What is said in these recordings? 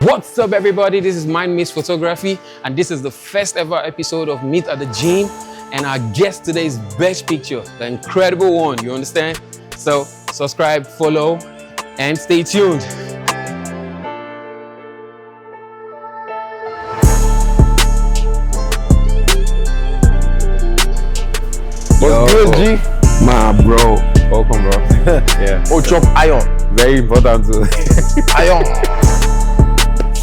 What's up, everybody? This is MindMaze Photography, and this is the first ever episode of Meet at the Gym. And our guest today is Bedge Pictures, the incredible one, you understand? So subscribe, follow, and stay tuned. What's good, G? My bro, welcome, bro. Yeah. Oh, chop iron. Very important too. Iron.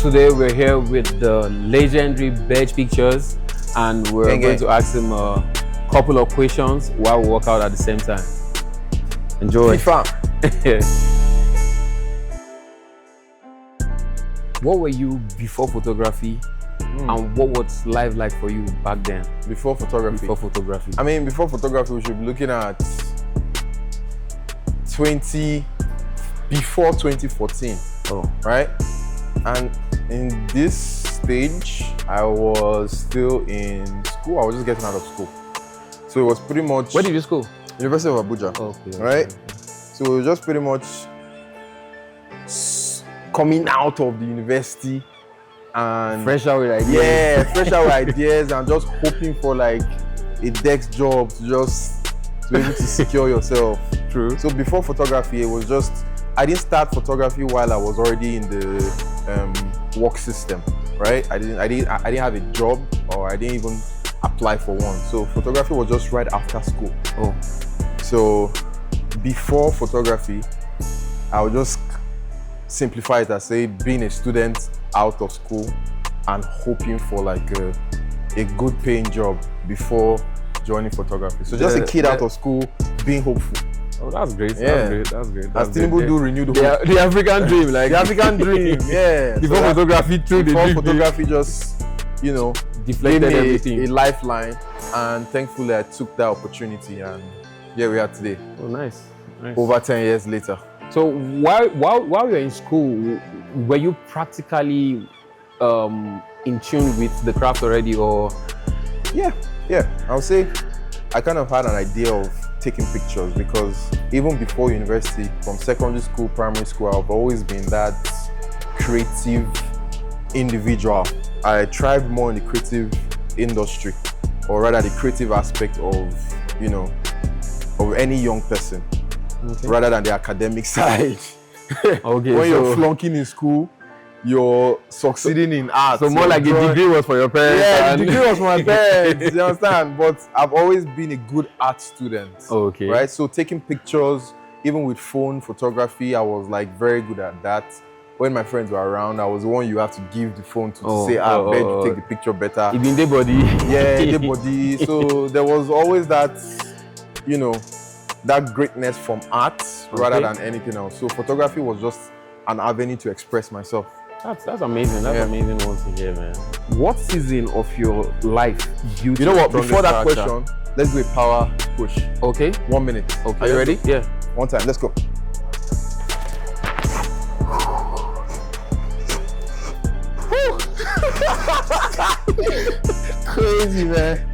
Today we're here with the legendary Bedge Pictures, and we're going to ask him a couple of questions while we work out at the same time. Enjoy. What were you before photography, and what was life like for you back then? Before photography. Before photography. I mean, before photography, we should be looking at before 2014. Oh, right? And in this stage, I was still in school. I was just getting out of school. So it was pretty much... Where did you school? University of Abuja. Okay. Right? Okay. So it was just pretty much coming out of the university and... Fresh out with ideas. Yeah, fresh out with ideas and just hoping for like a desk job to just be able to secure yourself. True. So before photography, it was just... I didn't start photography while I was already in the work system, right? I didn't have a job, or I didn't even apply for one. So photography was just right after school. Oh. So before photography, I would just simplify it as say being a student out of school and hoping for like a good paying job before joining photography. So just a kid out of school being hopeful. Oh, that's great. Yeah. That's great. As Tinubu do renew the hope. The African dream, like The African dream, yeah. Before So photography, through the before dream, photography just, you know, deflected gave me everything. a lifeline, and thankfully I took that opportunity, and here we are today. Oh, nice. Over 10 years later. So while you were in school, were you practically in tune with the craft already, or? Yeah. I would say I kind of had an idea of taking pictures, because even before university, from secondary school, primary school, I've always been that creative individual. I thrived more in the creative industry, or rather the creative aspect of, you know, of any young person, rather than the academic side. Okay. When you're flunking in school, you're succeeding in art. So more like the degree was for your parents. Yeah, the degree was for my parents, you understand? But I've always been a good art student. Okay. Right? So taking pictures, even with phone photography, I was like very good at that. When my friends were around, I was the one you have to give the phone to say, Bedge, you take the picture better. Even the body. Yeah, the body. So there was always that, you know, that greatness from art rather than anything else. So photography was just an avenue to express myself. That's amazing. That's amazing one to hear, man. What season of your life you know what? Before that question, let's do a power push. Okay. 1 minute. Okay. Are you ready? Yeah. One time. Let's go. Crazy, man.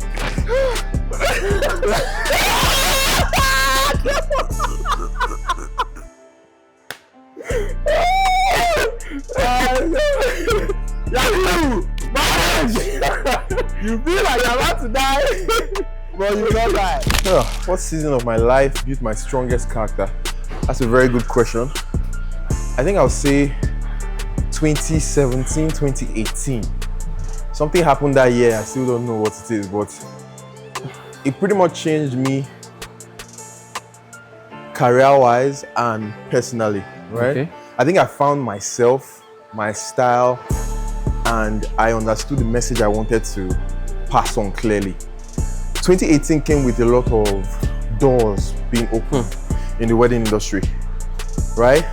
You feel like you're about to die, but you don't die. What season of my life built my strongest character? That's a very good question. I think I'll say 2017, 2018. Something happened that year. I still don't know what it is, but it pretty much changed me career-wise and personally, right? Okay. I think I found myself, my style, and I understood the message I wanted to pass on clearly. 2018 came with a lot of doors being open in the wedding industry, right?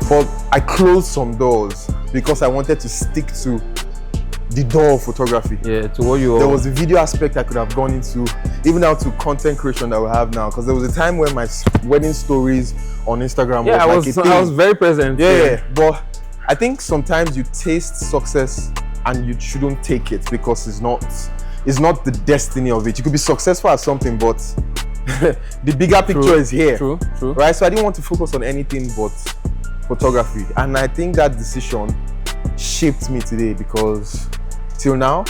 But I closed some doors because I wanted to stick to the door of photography. Yeah, to what you... There was a video aspect I could have gone into, even down to content creation that we have now. Because there was a time when my wedding stories on Instagram was I was very present. Yeah, but I think sometimes you taste success and you shouldn't take it because it's not the destiny of it. You could be successful at something, but the bigger picture is here. True. Right? So I didn't want to focus on anything but photography. And I think that decision shaped me today, because till now,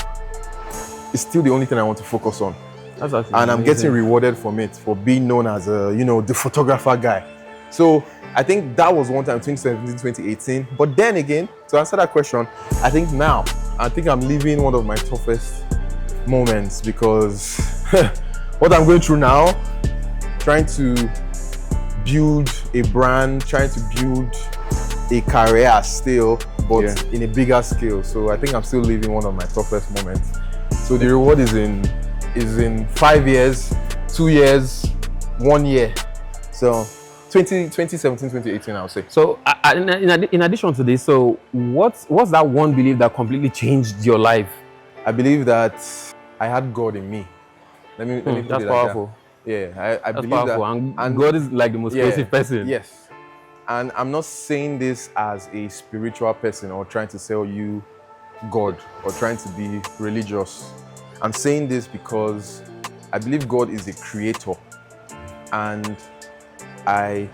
it's still the only thing I want to focus on. That's actually and I'm amazing. getting rewarded from it, for being known as the photographer guy. So I think that was one time, 2017, 2018. But then again, to answer that question, I think I'm living one of my toughest moments, because what I'm going through now, trying to build a brand, trying to build a career still, but in a bigger scale. So I think I'm still living one of my toughest moments. So the reward is in 5 years, 2 years, 1 year. So 2017, 2018, I would say. So in addition to this, so what's that one belief that completely changed your life? I believe that I had God in me. Let me put That's it like powerful. that. Yeah, I That's believe powerful. that. And God is like the most creative person. Yes. And I'm not saying this as a spiritual person or trying to sell you God or trying to be religious. I'm saying this because I believe God is a creator, and I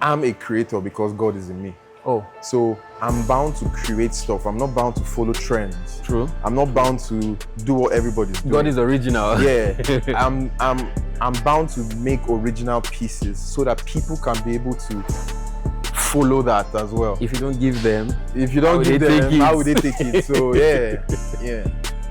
am a creator because God is in me. Oh, so I'm bound to create stuff. I'm not bound to follow trends. True. I'm not bound to do what everybody's doing. God is original. Yeah. I'm bound to make original pieces so that people can be able to follow that as well. If you don't give them, how would they take it? So yeah.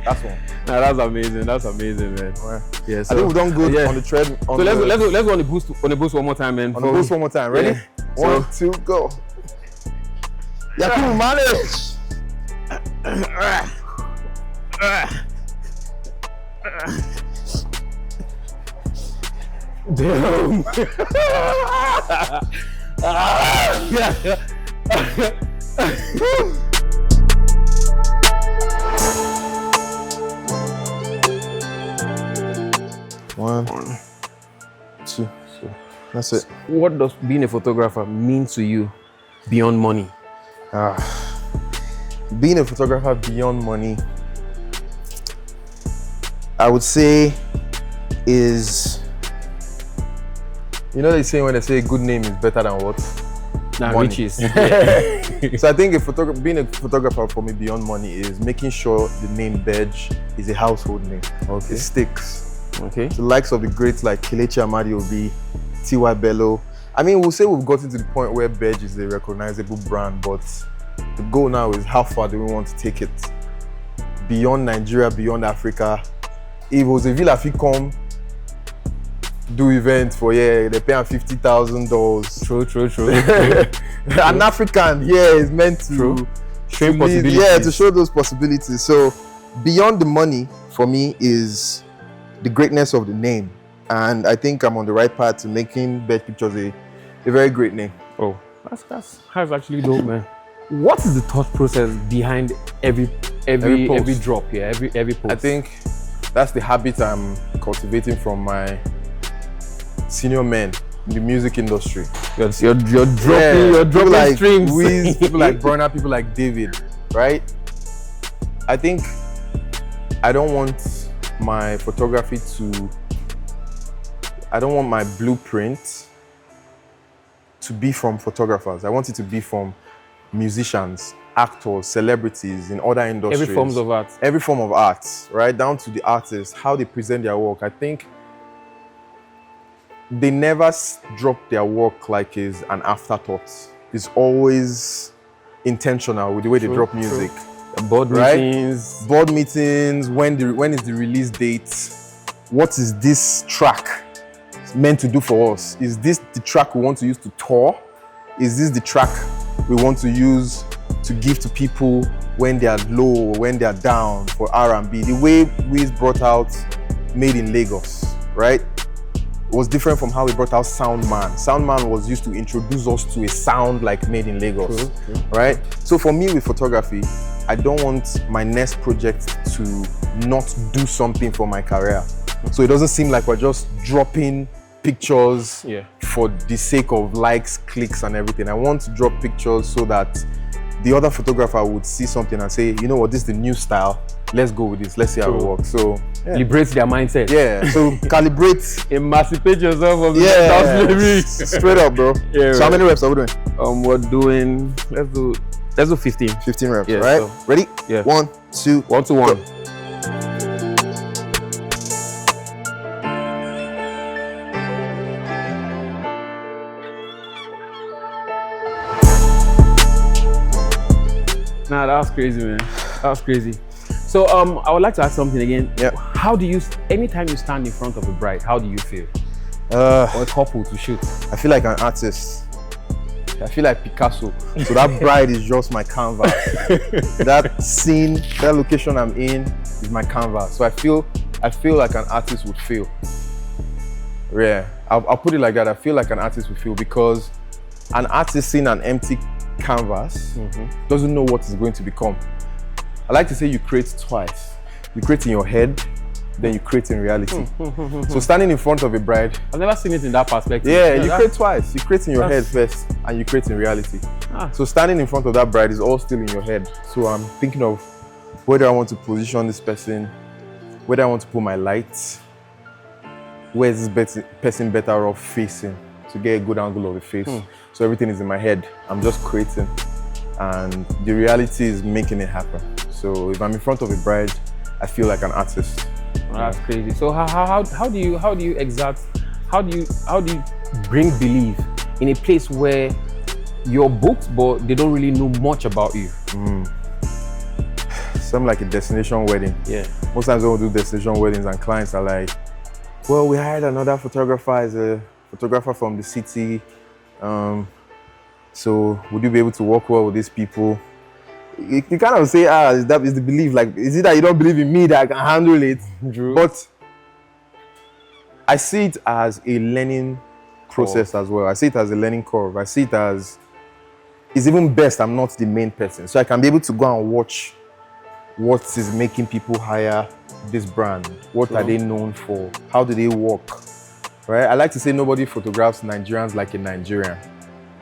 That's one. No, that's amazing. That's amazing, man. Right. Yeah. So I think we don't go on the tread. So let's go on the boost one more time, man. On the boost one more time. Ready? Yeah. 1, 2, go. Yakubu, manage. Damn. One, two. That's it. What does being a photographer mean to you beyond money? Being a photographer beyond money, I would say, is, they say when they say good name is better than what? Riches. So I think being a photographer for me beyond money is making sure the name Bedge is a household name. Okay. It sticks. Okay. The likes of the greats like Kelechi Amadi Obi, T.Y. Bello. I mean, we'll say we've gotten to the point where Bedge is a recognizable brand, but the goal now is how far do we want to take it? Beyond Nigeria, beyond Africa. If it was a Villa come do event for they're paying $50,000. True. An African is meant to show possibilities. To show those possibilities. So beyond the money for me is the greatness of the name, and I think I'm on the right path to making Bedge Pictures a very great name. Oh, that's actually dope, man. What is the thought process behind every drop here, every post? I think that's the habit I'm cultivating from my senior men in the music industry. You're dropping like streams. Wiz, people like Burner, people like David, right? I think I don't want my photography I don't want my blueprint to be from photographers. I want it to be from musicians, actors, celebrities in other industries. Every form of art. Every form of art, right? Down to the artists, how they present their work. I think they never drop their work like is an afterthought. It's always intentional with the way they drop music. Board meetings. Board meetings, when is the release date? What is this track meant to do for us? Is this the track we want to use to tour? Is this the track we want to use to give to people when they are low or when they are down for R&B? The way Wiz brought out Made in Lagos, right? It was different from how we brought out Soundman. Soundman was used to introduce us to a sound like Made in Lagos, right? So for me with photography, I don't want my next project to not do something for my career. So it doesn't seem like we're just dropping pictures for the sake of likes, clicks, and everything. I want to drop pictures so that the other photographer would see something and say, you know what, this is the new style. Let's go with this. Let's see how it works. So yeah. Liberates their mindset. Yeah. So calibrate. Emancipate yourself from the slavery. Straight up, bro. Yeah, so how many reps are we doing? We're doing, let's do 15. 15 reps, Yeah, right? so, ready? yeah. 1, 2, 1 to 1. Go. Nah, that was crazy, man. That was crazy. So I would like to ask something again. Yeah. How do you, anytime you stand in front of a bride, how do you feel? Or a couple to shoot? I feel like an artist. I feel like Picasso. So that bride is just my canvas. That scene, that location I'm in is my canvas. So I feel like an artist would feel. Yeah, I'll put it like that. I feel like an artist would feel, because an artist seeing an empty canvas doesn't know what it's going to become. I like to say you create twice. You create in your head, then you create in reality. So standing in front of a bride, I've never seen it in that perspective. yeah, you create twice. You create in your head first, and you create in reality. So standing in front of that bride is all still in your head. So I'm thinking of whether I want to position this person, whether I want to put my lights, where is this person better off facing to get a good angle of the face. So everything is in my head. I'm just creating, and the reality is making it happen. So if I'm in front of a bride, I feel like an artist. That's crazy. So how do you bring belief in a place where you're booked but they don't really know much about you? Something like a destination wedding. Yeah. Most times when we do destination weddings and clients are like, well, we hired another photographer as a photographer from the city. So would you be able to work well with these people? You kind of say, that is the belief. Like, is it that you don't believe in me that I can handle it? True. But I see it as a learning process as well. I see it as a learning curve. I see it as, it's even best I'm not the main person. So I can be able to go and watch what is making people hire this brand. What are they known for? How do they work? Right? I like to say nobody photographs Nigerians like a Nigerian.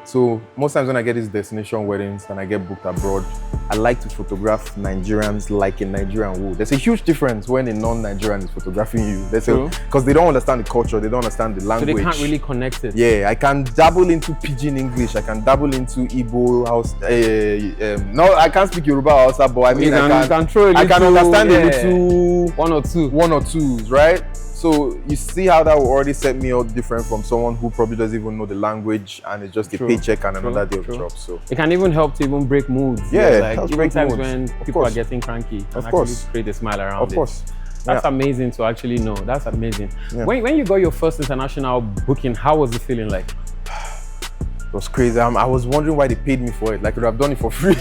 So most times when I get these destination weddings and I get booked abroad, I like to photograph Nigerians like a Nigerian would. There's a huge difference when a non-Nigerian is photographing you. Because they don't understand the culture, they don't understand the language. So they can't really connect it. Yeah, I can dabble into Pidgin English, I can dabble into Igbo house. No, I can't speak Yoruba or Hausa, but I mean, I can understand a little one or twos, right? So you see how that will already set me out different from someone who probably doesn't even know the language and it's just a paycheck and another day of job. So it can even help to even break moods. Yeah, like even break times moods. when people are getting cranky, and actually create a smile around it. Of course. That's amazing to actually know. That's amazing. Yeah. When you got your first international booking, how was the feeling like? It was crazy. I was wondering why they paid me for it. Like, I could have done it for free.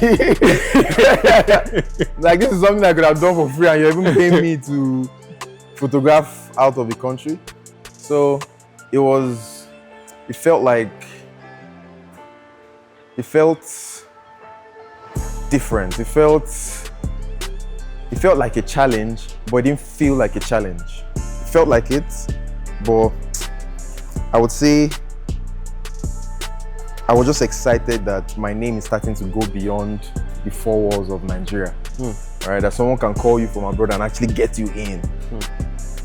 Like, this is something I could have done for free, and you're even paying me to photograph out of the country. So it felt different. It felt like a challenge, but it didn't feel like a challenge. It felt like it, but I would say I was just excited that my name is starting to go beyond the four walls of Nigeria. Right? That someone can call you from abroad and actually get you in.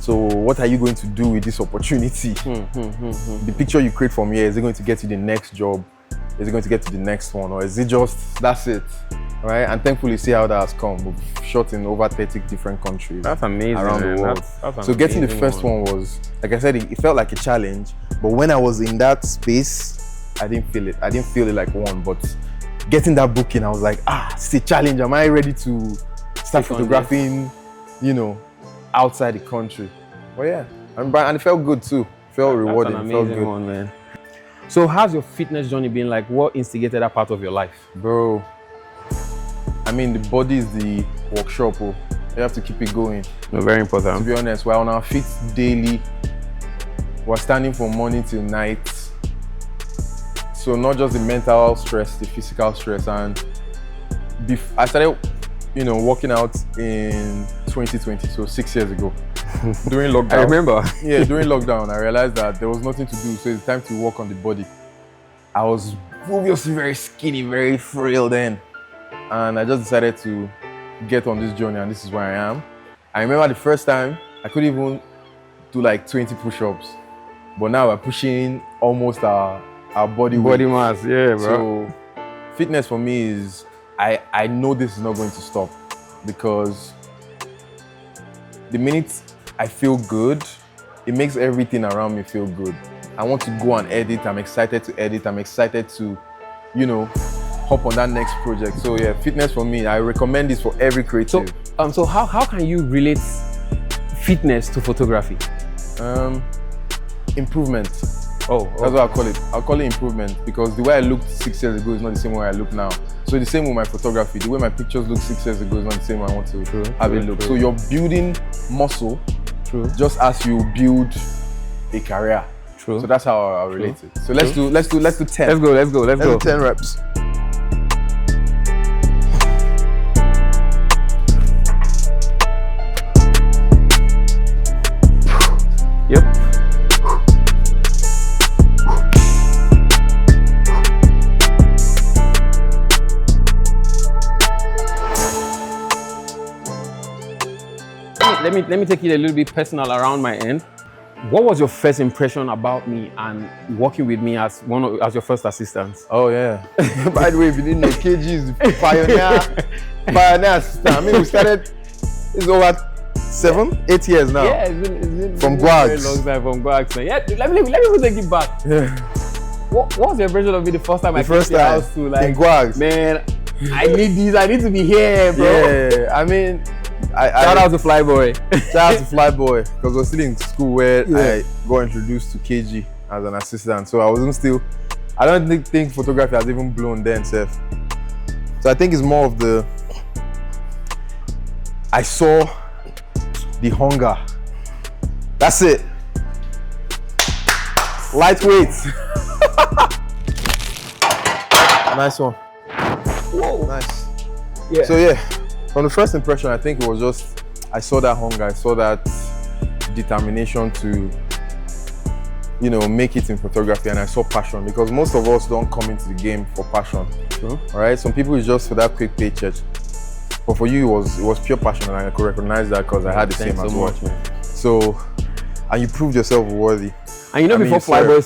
So what are you going to do with this opportunity? The picture you create from here, is it going to get you the next job? Is it going to get to the next one? Or is it just, that's it? Right? And thankfully, see how that has come. We've shot in over 30 different countries. That's amazing, around the world. That's so getting the first one was, like I said, it felt like a challenge. But when I was in that space, I didn't feel it. I didn't feel it like one. But getting that booking, I was like, it's a challenge. Am I ready to start photographing, outside the country? Well, yeah, and it felt good too. It felt rewarding. That's an it felt amazing good. one, man. So how's your fitness journey been like? What instigated that part of your life? Bro, I mean, the body is the workshop. You have to keep it going. No, very important. To be honest, we're on our feet daily. We're standing from morning till night. So not just the mental stress, the physical stress. And I started, working out in 2020, so 6 years ago. During lockdown. I remember. Yeah, during lockdown, I realized that there was nothing to do, so it's time to work on the body. I was obviously very skinny, very frail then. and I just decided to get on this journey, and this is where I am. I remember the first time I couldn't even do like 20 push-ups, but now we're pushing almost our body mass, yeah, bro. So fitness for me is, I know this is not going to stop, because the minute I feel good, it makes everything around me feel good. I want to go and edit. I'm excited to edit. I'm excited to, you know, hop on that next project. So yeah, fitness for me, I recommend this for every creative. So how can you relate fitness to photography? Improvement. Oh, that's what I call it. I'll call it improvement, because the way I looked 6 years ago is not the same way I look now. So the same with my photography, the way my pictures look 6 years ago is not the same way I want to have it look. So you're building muscle, just as you build a career. So that's how I relate it. So let's do 10. Let's go. 10 reps. Yep. Let me take it a little bit personal around my end. What was your first impression about me and working with me as your first assistant? Oh yeah. By the way, if you didn't know, KG is the pioneer assistant. I mean, we started, it's over 7, 8 years now. Yeah, it's been from a Gwags. very long time from Gwags. Yeah, let me take it back. Yeah. What was your impression of me the first time I came to your house to, like, in Gwags? Man, I need this. I need to be here, bro. Yeah, I mean, shout out to Flyboy. Shout out to Flyboy, because I was still in school where I got introduced to KG as an assistant. So I wasn't still, I don't think photography has even blown then, Seth. So I think it's more of the, I saw the hunger. That's it. Lightweight. Nice one. Whoa. Nice. Yeah. So yeah, from the first impression, I think it was just, I saw that hunger, I saw that determination to, you know, make it in photography, and I saw passion, because most of us don't come into the game for passion. True. All right, some people is just for that quick paycheck, but for you it was pure passion, and I could recognize that because I had the same as well. So, and you proved yourself worthy. And you know, before Flyboy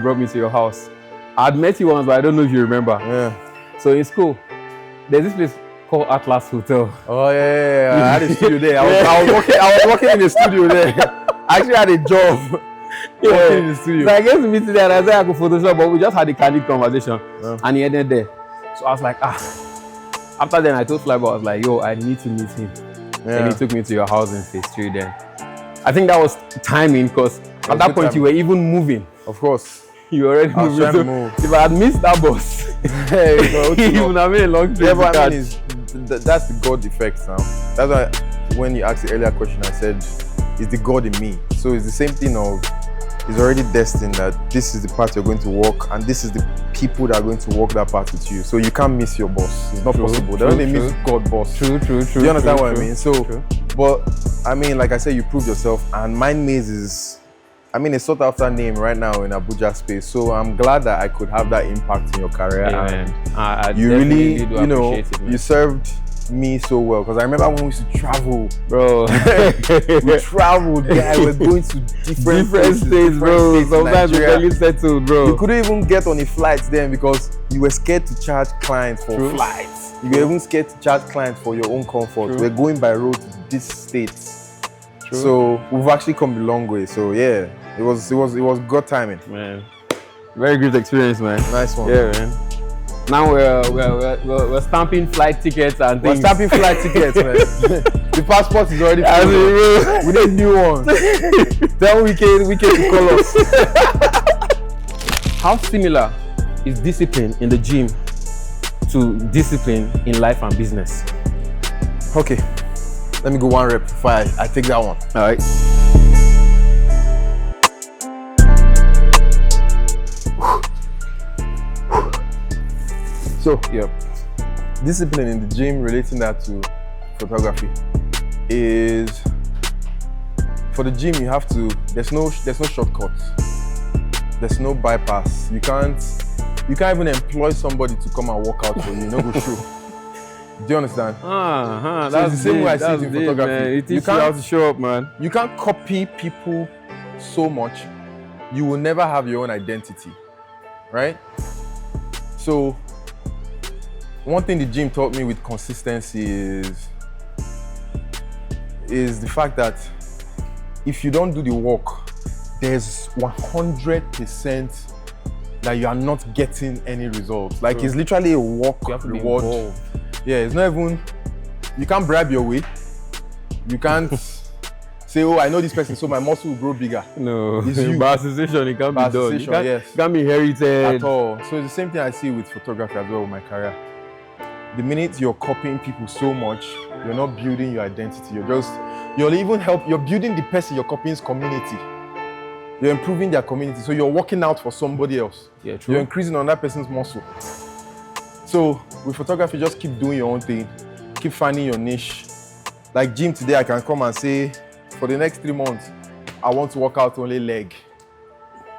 brought me to your house, I'd met you once, but I don't know if you remember. Yeah. So in school, there's this place called Atlas Hotel. Oh yeah. I had a studio there. I was working in the studio there. I actually had a job working in the studio. So I came to meet you there and I said I could Photoshop, but we just had a candid conversation, and he ended there. So I was like, After then, I told Flyboy, I was like, yo, I need to meet him. Yeah. And he took me to your house in Phase 3 then. I think that was timing, because at that point you were even moving. Of course. You were already moving. So move. if I had missed that bus, you would have made a long trip. Yeah, but I mean, that's the God effect now. That's why when you asked the earlier question, I said, it's the God in me. So it's the same thing of, it's already destined that this is the path you're going to walk, and this is the people that are going to walk that path with you. So you can't miss your boss. It's not possible. They only miss God boss. True. Do you understand what I mean? So, but I mean, like I said, you proved yourself, and MindMaze is, I mean, a sought after name right now in Abuja space. So I'm glad that I could have that impact in your career. And you really, you know, you served me so well, because I remember when we used to travel, bro. We traveled, guys. We're going to different states, bro. Sometimes we barely settled, bro. You couldn't even get on a flight then because you were scared to charge clients for flights. You were even scared to charge clients for your own comfort. We're going by road to these states. So we've actually come a long way. So yeah, it was good timing, man. Very good experience, man. Nice one. Yeah, man. Now we're stamping flight tickets and things. We're stamping flight tickets, man. The passport is already full. We need new ones. Then we can call us. How similar is discipline in the gym to discipline in life and business? Okay, let me go one rep before I take that one. All right. So, discipline in the gym, relating that to photography, is for the gym you have to, there's no shortcuts, there's no bypass. You can't You can't even employ somebody to come and work out for you. No go show. Do you understand? So That's it's the same way I see that's it in deep, photography. man. It You teaches you how to show up, man. You can't copy people so much. You will never have your own identity, right? So one thing the gym taught me with consistency is the fact that if you don't do the work, there's 100% that you are not getting any results. Like it's literally a work You have to be reward. involved. Yeah, it's not even, you can't bribe your way. You can't say, oh, I know this person, so my muscle will grow bigger. No, It's you. by association, it can't By be done. association, It yes. can't be inherited. At all. So it's the same thing I see with photography as well with my career. The minute you're copying people so much, you're not building your identity. You're building the person you're copying's community. You're improving their community. So you're working out for somebody else. Yeah, true. You're increasing on that person's muscle. So with photography, just keep doing your own thing. Keep finding your niche. Like gym today, I can come and say, for the next 3 months, I want to work out only leg.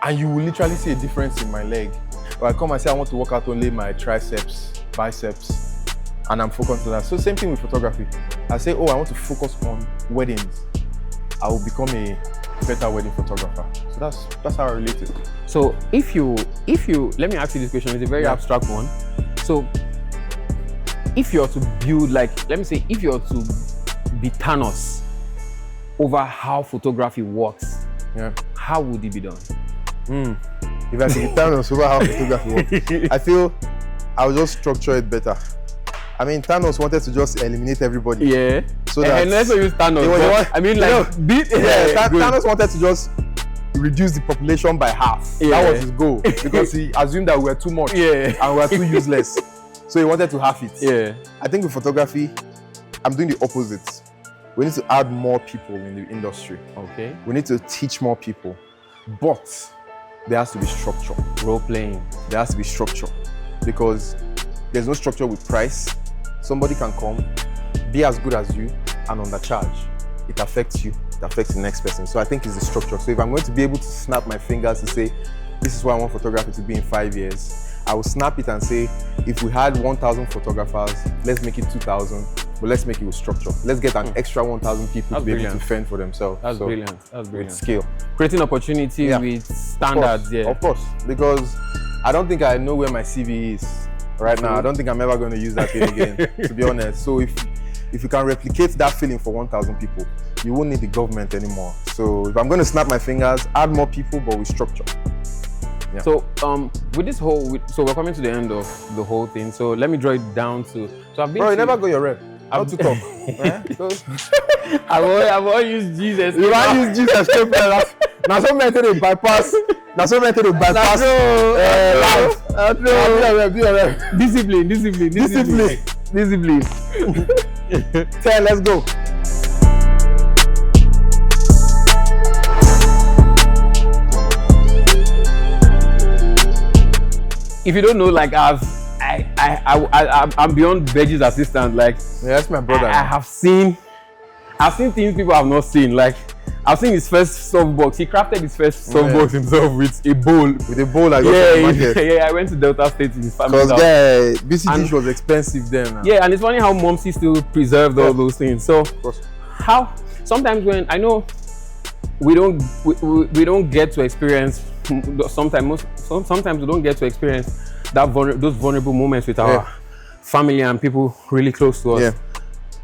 And you will literally see a difference in my leg. Or I come and say, I want to work out only my triceps, biceps, and I'm focused on that. So same thing with photography. I say, oh, I want to focus on weddings. I will become a better wedding photographer. So that's how I relate it. So if you let me ask you this question, it's a very abstract one. So if you're to build, like, let me say, if you're to be Thanos over how photography works, how would it be done? If I could be Thanos over how photography works, I feel I would just structure it better. I mean, Thanos wanted to just eliminate everybody. Yeah. So that and let's not use Thanos. Thanos wanted to just reduce the population by half. Yeah. That was his goal because he assumed that we were too much and we were too useless. So he wanted to halve it. Yeah. I think with photography, I'm doing the opposite. We need to add more people in the industry. Okay. We need to teach more people, but there has to be structure. Role playing. There has to be structure because there's no structure with price. Somebody can come, be as good as you, and undercharge. It affects you, it affects the next person. So I think it's the structure. So if I'm going to be able to snap my fingers to say, this is what I want photography to be in 5 years, I will snap it and say, if we had 1,000 photographers, let's make it 2,000, but let's make it with structure. Let's get an extra 1,000 people to be able to fend for themselves. That's brilliant. That's brilliant. With skill. Creating opportunity with standards. Of course, because I don't think I know where my CV is right now. I don't think I'm ever going to use that thing again, to be honest. So if you can replicate that feeling for 1,000 people, you won't need the government anymore. So if I'm going to snap my fingers, add more people, but with structure. Yeah. So with this whole, so we're coming to the end of the whole thing. So let me draw it down to. So I've been. Bro, you never got your rep. How to talk? I've always used Jesus. You want use Jesus? Now so many to bypass. Now so many to bypass. Discipline. 10, let's go. If you don't know, like I'm beyond Bedge's assistant. Like, yeah, that's my brother. I've seen things people have not seen. Like, I've seen his first softbox. He crafted his first softbox himself with a bowl. I got from the market. Yeah, I went to Delta State in his family. Because BCD was expensive then. Yeah, and it's funny how Momsy still preserved all those things. So how sometimes when I know we don't get to experience sometimes we don't get to experience those vulnerable moments with our family and people really close to us.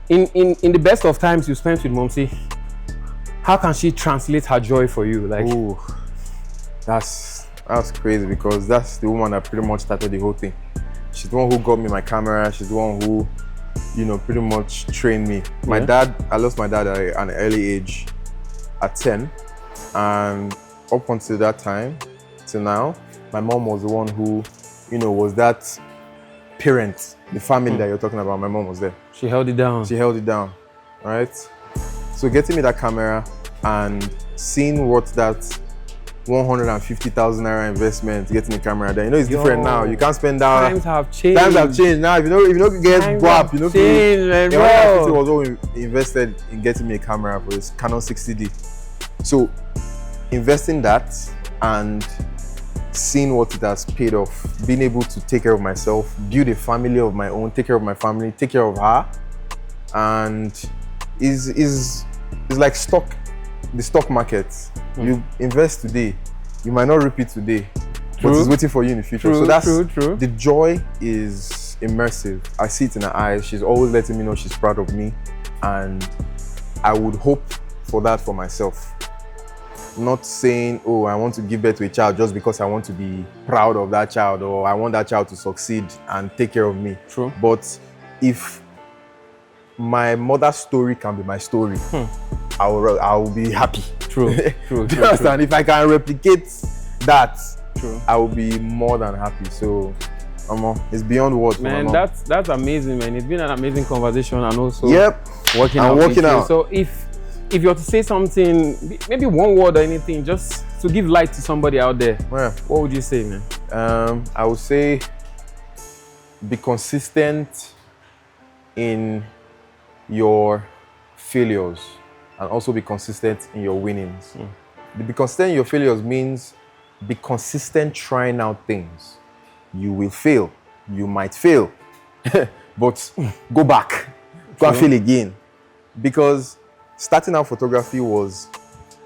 In the best of times you spent with Momsy, how can she translate her joy for you? Like, ooh, that's crazy because that's the woman that pretty much started the whole thing. She's the one who got me my camera. She's the one who, pretty much trained me. My dad, I lost my dad at an early age, at 10, and up until that time, till now, my mom was the one who, was that parent, the family that you're talking about. My mom was there. She held it down. Right? So getting me that camera and seeing what that 150,000 naira investment getting a camera there, it's different now. You can't spend that. Times have changed. Now. If you don't get WAP, it was all invested in getting me a camera for this Canon 60D. So investing that and seeing what it has paid off, being able to take care of myself, build a family of my own, take care of my family, take care of her, and is like the stock market. You invest today, you might not reap it today, but it's waiting for you in the future. So that's true. The joy is immersive. I see it in her eyes. She's always letting me know she's proud of me, and I would hope for that for myself. Not saying, oh, I want to give birth to a child just because I want to be proud of that child, or I want that child to succeed and take care of me. True. But if my mother's story can be my story, I will be happy. True. True. Do you understand? If I can replicate that, True. I will be more than happy. So, it's beyond words. Man, that's amazing, man. It's been an amazing conversation, and also working out. So if you were to say something, maybe one word or anything, just to give light to somebody out there, what would you say, man? I would say be consistent in your failures and also be consistent in your winnings. Be consistent in your failures means be consistent trying out things. You will fail. You might fail. But go back. Go and fail again. Because starting out photography was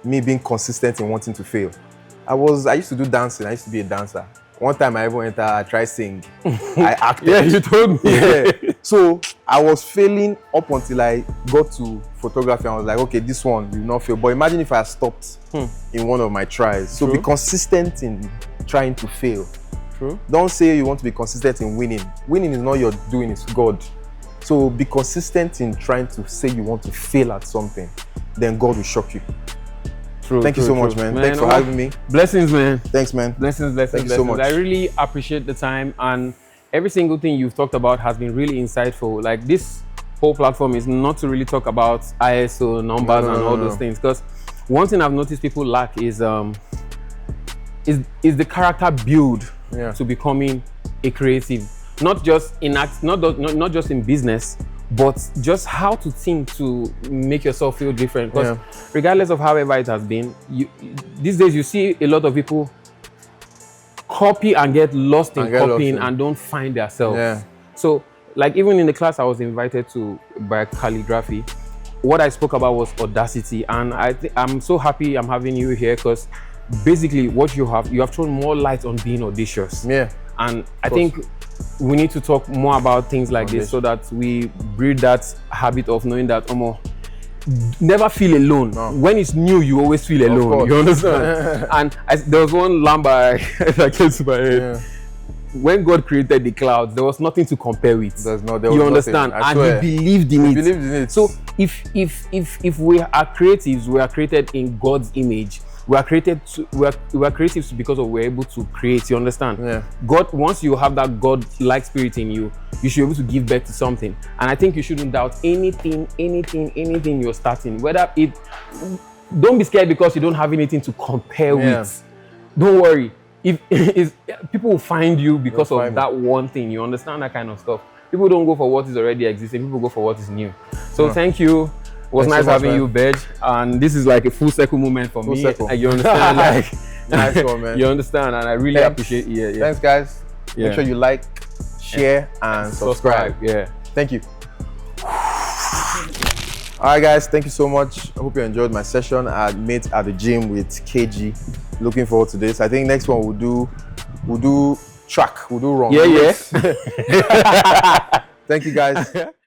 me being consistent in wanting to fail. I used to do dancing. I used to be a dancer. One time I even I tried sing. I acted. Yeah, you told me. Yeah. So I was failing up until I got to photography. I was like, okay, this one will not fail. But imagine if I had stopped in one of my tries. So be consistent in trying to fail. True. Don't say you want to be consistent in winning. Winning is not your doing, it's God. So be consistent in trying to say you want to fail at something. Then God will shock you. Thank you so much, man. Thanks for having me. Blessings, man. Thanks, man. Blessings. Thank you so much. I really appreciate the time, and every single thing you've talked about has been really insightful. Like, this whole platform is not to really talk about ISO numbers and all those things, because one thing I've noticed people lack is the character build to becoming a creative. Not just in not just in business, but just how to think to make yourself feel different. Because regardless of however it has been, these days you see a lot of people copy and get lost in copying and don't find themselves. So, like, even in the class I was invited to by calligraphy, what I spoke about was audacity, and I'm so happy I'm having you here, because basically what you have thrown more light on being audacious. And I think we need to talk more about things like this, so that we breed that habit of knowing that never feel alone. When it's new, you always feel alone. You understand? And there was one line that came to my head. When God created the clouds, there was nothing to compare with. You understand? And He believed in it. So if we are creatives, we are created in God's image. We are creatives because we're able to create. You understand? God, once you have that God-like spirit in you, you should be able to give back to something. And I think you shouldn't doubt anything you're starting. Don't be scared because you don't have anything to compare with. Don't worry. If people will find you because of that one thing. You understand that kind of stuff. People don't go for what is already existing. People go for what is new. So thank you. It was nice having you, Bedge, and this is like a full circle moment for me. You understand? Nice one, man. You understand, and I really appreciate it. Thanks, guys. Make sure you like, share, and subscribe. Thank you. All right, guys. Thank you so much. I hope you enjoyed my session at Meet at the Gym with KG. Looking forward to this. I think next one we'll do track. We'll do wrong. Yeah. Thank you, guys.